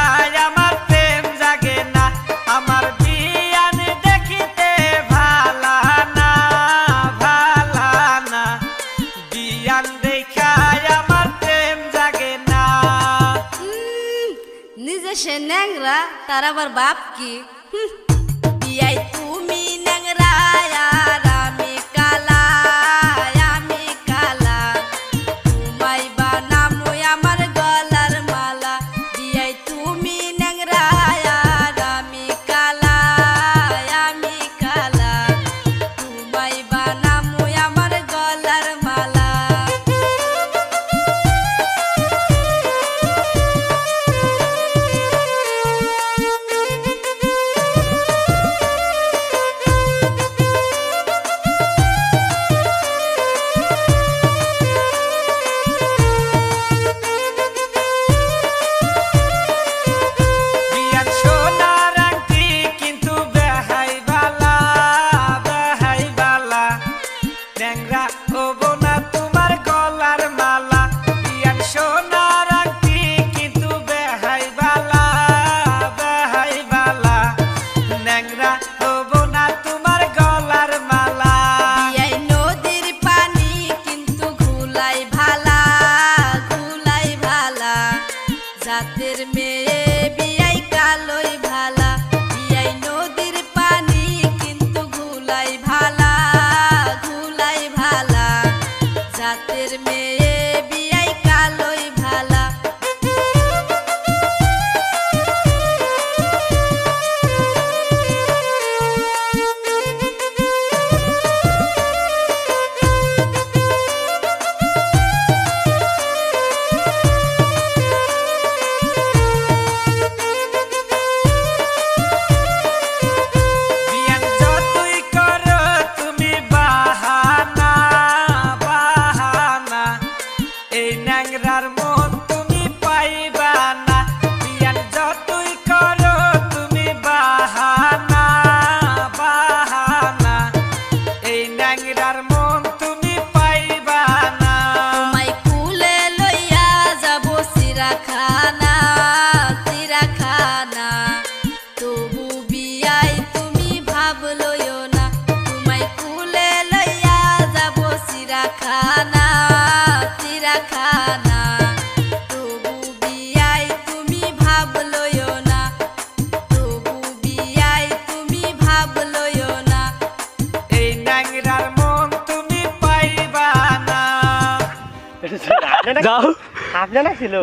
দেখায় আমার প্রেম জাগে না, আমার বিয়ান দেখিতে ভালা না, ভালা না, বিয়ান দেখায় আমার প্রেম জাগে না। নিজে সে ন্যাংরা, তার আবার বাপ কি? বিয়াই তুমি ন্যাংরা আর আমি কালা, আমি কালা, তোমায় বানামু আমার গলার মালা। বিয়াই তুমি ন্যাংরা আর আমি কালা, আমি কালা, তোমায় বানামু আমার গলার মালা। জাতের মেয়ে বিয়াই কালোই ভালা, বিয়াই নদীর পানি কিন্তু ঘুলাই ভালা, ঘুলাই ভালা, জাতের মেয়ে বিয়াই কালোই ভালা। ন্যাংরার মন তুমি পাইবা না, বিয়ান যতই করো তুমি বাহানা, বাহানা, এই ন্যাংরার মন তুমি পাইবা না। তোমায় কুলে লইয়া যাব চিড়াখানা, চিড়াখানা, তবু বিয়াই তুমি ভাব লইও না। তোমায় কুলে লইয়া যাব চিড়াখানা, চিড়াখানা, তবু বিয়াই তুমি ভাব লইও না, তবু বিয়াই তুমি ভাব লইও না। এই ন্যাংরার মন তুমি পাইবা না। যাও আপনারা ছিল।